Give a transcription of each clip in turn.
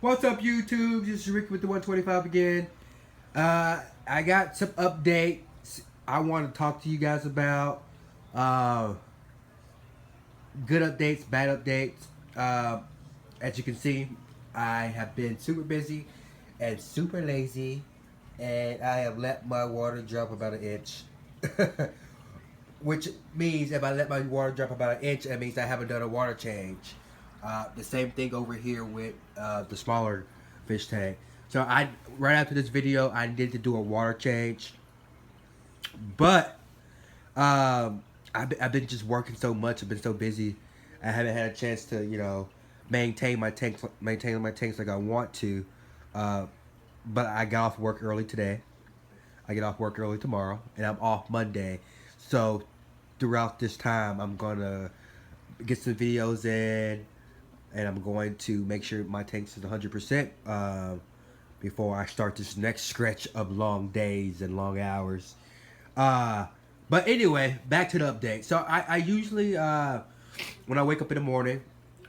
What's up, YouTube? This is Rick with the 125 again. I got some updates I want to talk to you guys about. Good updates, bad updates. As you can see, I have been super busy and super lazy, and I have let my water drop about an inch. Which means if I let my water drop about an inch, that means I haven't done a water change. The same thing over here with the smaller fish tank. So right after this video, I needed to do a water change. But I've been just working so much. I've been so busy. I haven't had a chance to, maintain my tanks like I want to. But I got off work early today. I get off work early tomorrow, and I'm off Monday. So throughout this time, I'm gonna get some videos in, and I'm going to make sure my tanks is 100% before I start this next stretch of long days and long hours. But anyway, back to the update. So I usually, when I wake up in the morning,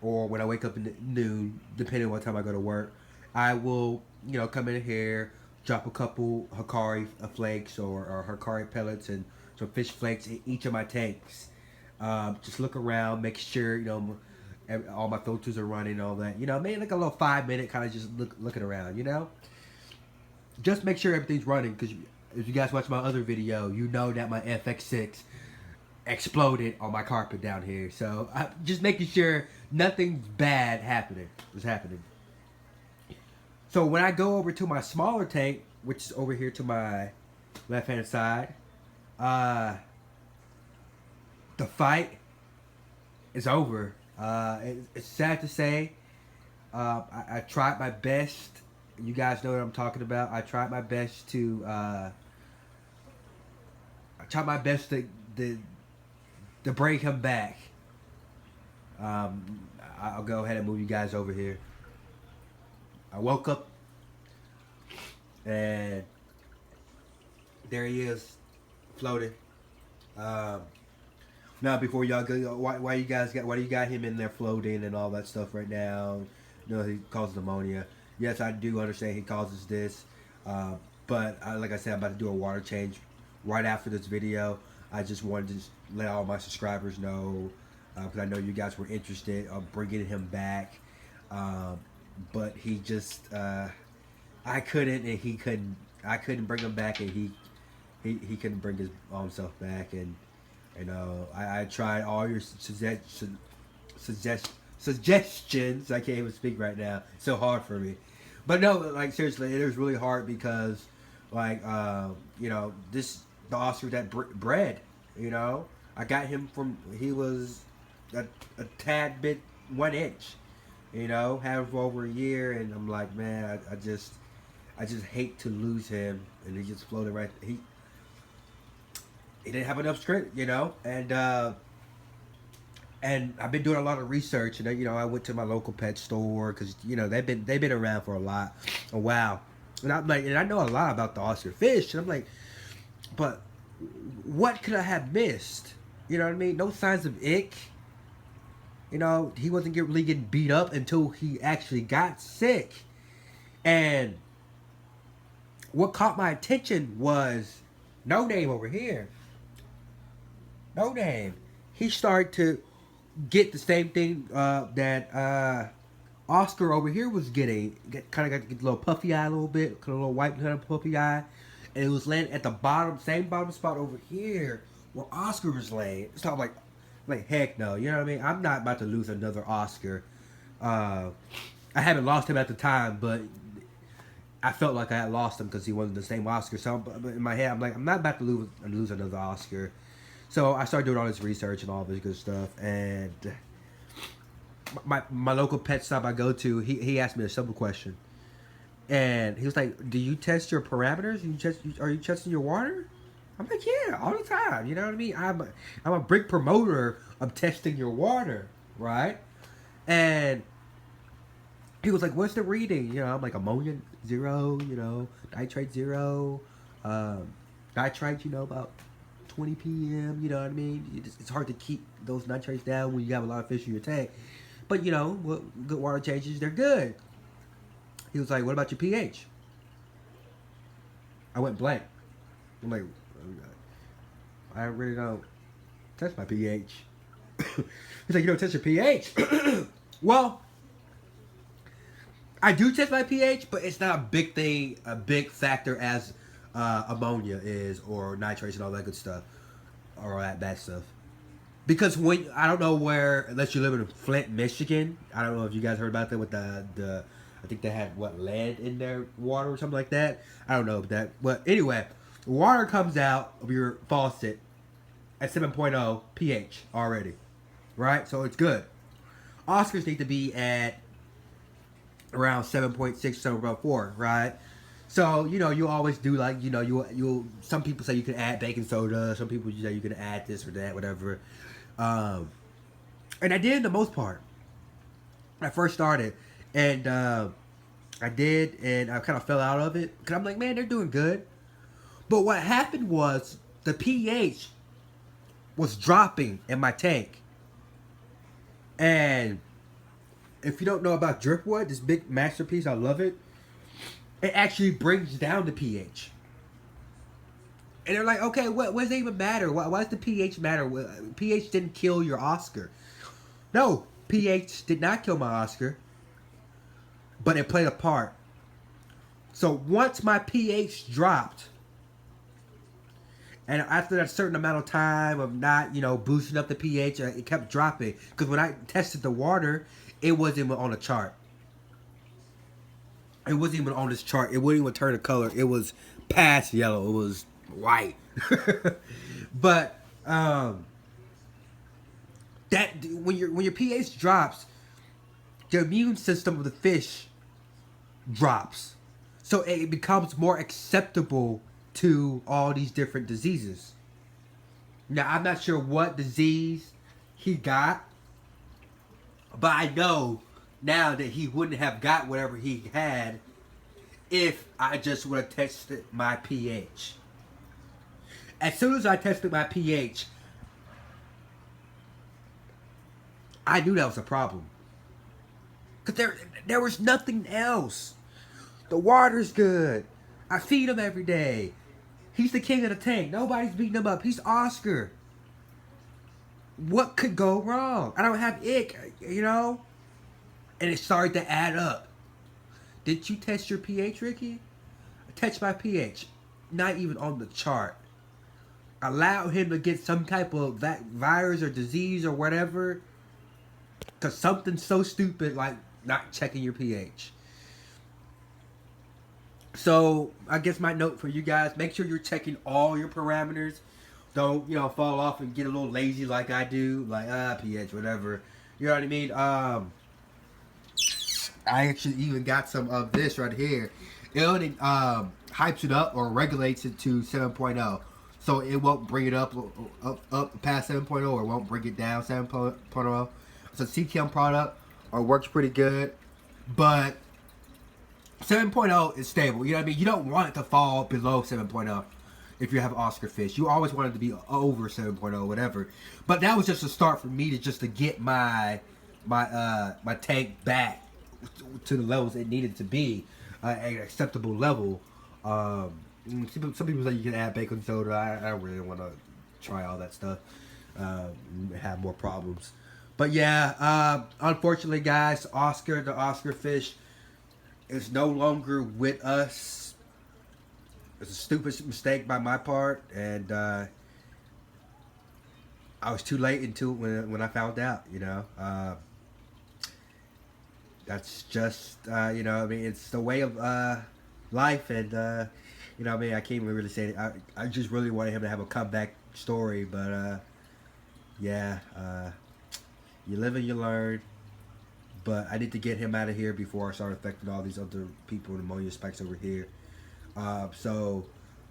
or when I wake up in the noon, depending on what time I go to work, I will, come in here, drop a couple Hikari flakes or Hikari pellets and some fish flakes in each of my tanks. Just look around, make sure, all my filters are running, all that. Maybe like a little 5-minute kind of just looking around, Just make sure everything's running, because if you guys watch my other video, you know that my FX6 exploded on my carpet down here. So just making sure nothing's bad is happening. So when I go over to my smaller tank, which is over here to my left-hand side, the fight is over. It's sad to say. I tried my best. You guys know what I'm talking about. I tried my best to bring him back. I'll go ahead and move you guys over here. I woke up and there he is, floating. Now, before y'all go, why do you got him in there floating and all that stuff right now? He causes pneumonia. Yes, I do understand he causes this, but like I said, I'm about to do a water change right after this video. I just wanted to let all my subscribers know, because I know you guys were interested in bringing him back, but he just, I couldn't, and he couldn't. I couldn't bring him back, and he couldn't bring his own self back, and I tried all your suggestions. I can't even speak right now. It's so hard for me. But no, like seriously, it is really hard because, like, the Oscar that bred, I got him from, he was a tad bit 1 inch, had him for over a year, and I'm like, man, I just hate to lose him, and he just floated right. He didn't have enough strength, and I've been doing a lot of research, and I went to my local pet store because they've been around for a while, and I'm like, and I know a lot about the Oscar fish, and I'm like, but what could I have missed? You know what I mean? No signs of ick. He wasn't really getting beat up until he actually got sick, and what caught my attention was No Name over here. No Name. He started to get the same thing that Oscar over here was getting. Kind of got a little puffy eye a little bit, kind of a little white kind of puffy eye, and it was laying at the same bottom spot over here where Oscar was laying. So I'm like heck no, you know what I mean? I'm not about to lose another Oscar. I haven't lost him at the time, but I felt like I had lost him because he wasn't the same Oscar. So but in my head, I'm like, I'm not about to lose another Oscar. So I started doing all this research and all this good stuff, and my local pet shop I go to, he asked me a simple question, and he was like, "Do you test your parameters? Are you testing your water?" I'm like, "Yeah, all the time." You know what I mean? I'm a big promoter of testing your water, right? And he was like, "What's the reading?" I'm like, ammonia 0, nitrate 0, nitrite, about 20 p.m. You know what I mean? It's hard to keep those nitrates down when you have a lot of fish in your tank. But good water changes, they're good. He was like, what about your pH? I went blank. I'm like, I really don't test my pH. He's like, you don't test your pH? Well, I do test my pH, but it's not a big thing, a big factor as ammonia is, or nitrates and all that good stuff, or all that bad stuff. Because when I don't know where, unless you live in Flint, Michigan, I don't know if you guys heard about that with the I think they had what, lead in their water or something like that. I don't know that, but anyway, water comes out of your faucet at 7.0 pH already, right? So it's good. Oscars need to be at around 7.6, 7.4, right? So, you know, you always do like, you know, you some people say you can add baking soda, some people say you can add this or that, whatever. And I did the most part. I first started, and I did, and I kind of fell out of it because I'm like, man, they're doing good. But what happened was the pH was dropping in my tank, and if you don't know about Dripwood, this big masterpiece, I love it. It actually brings down the pH. And they're like, okay, what does it even matter? Why does the pH matter? pH didn't kill your Oscar. No, pH did not kill my Oscar. But it played a part. So once my pH dropped, and after that certain amount of time of not, you know, boosting up the pH, it kept dropping. Because when I tested the water, it wasn't even on the chart. It wasn't even on this chart. It wouldn't even turn a color. It was past yellow. It was white. But that when your pH drops, the immune system of the fish drops. So it becomes more acceptable to all these different diseases. Now, I'm not sure what disease he got, but I know now that he wouldn't have got whatever he had if I just would have tested my pH. As soon as I tested my pH, I knew that was a problem. Because there was nothing else. The water's good. I feed him every day. He's the king of the tank. Nobody's beating him up. He's Oscar. What could go wrong? I don't have ick, you know? And it started to add up. Did you test your pH, Ricky? I tested my pH. Not even on the chart. Allow him to get some type of virus or disease or whatever. Because something so stupid like not checking your pH. So, I guess my note for you guys, make sure you're checking all your parameters. Don't, you know, fall off and get a little lazy like I do. Like, pH, whatever. You know what I mean? I actually even got some of this right here. It only hypes it up or regulates it to 7.0. So, it won't bring it up past 7.0 or won't bring it down 7.0. It's a CTM product, or works pretty good. But 7.0 is stable. You know what I mean? You don't want it to fall below 7.0 if you have Oscar fish. You always want it to be over 7.0, whatever. But that was just a start for me to get my tank back to the levels it needed to be, an acceptable level. Some people say you can add baking soda. I don't really want to try all that stuff. Have more problems. But yeah, unfortunately, guys, the Oscar fish is no longer with us. It's a stupid mistake by my part, and I was too late when I found out. You know, that's just you know, I mean, it's the way of life, and you know, I mean, I can't even really say it. I just really wanted him to have a comeback story, but yeah, you live and you learn. But I need to get him out of here before I start affecting all these other people with ammonia spikes over here. So,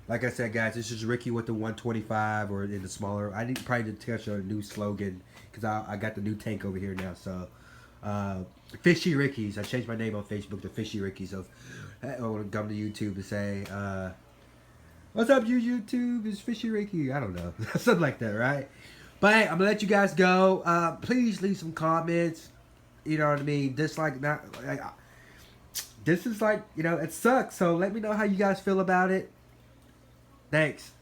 like I said, guys, this is Ricky with the 125 or in the smaller. I need probably to touch a new slogan because I got the new tank over here now. So, Fishy Rickies. I changed my name on Facebook to Fishy Rickies. So, I want to come to YouTube and say, what's up, YouTube? It's Fishy Ricky. I don't know. Something like that, right? But hey, I'm going to let you guys go. Please leave some comments. You know what I mean? Dislike, not like, this is like, it sucks. So let me know how you guys feel about it. Thanks.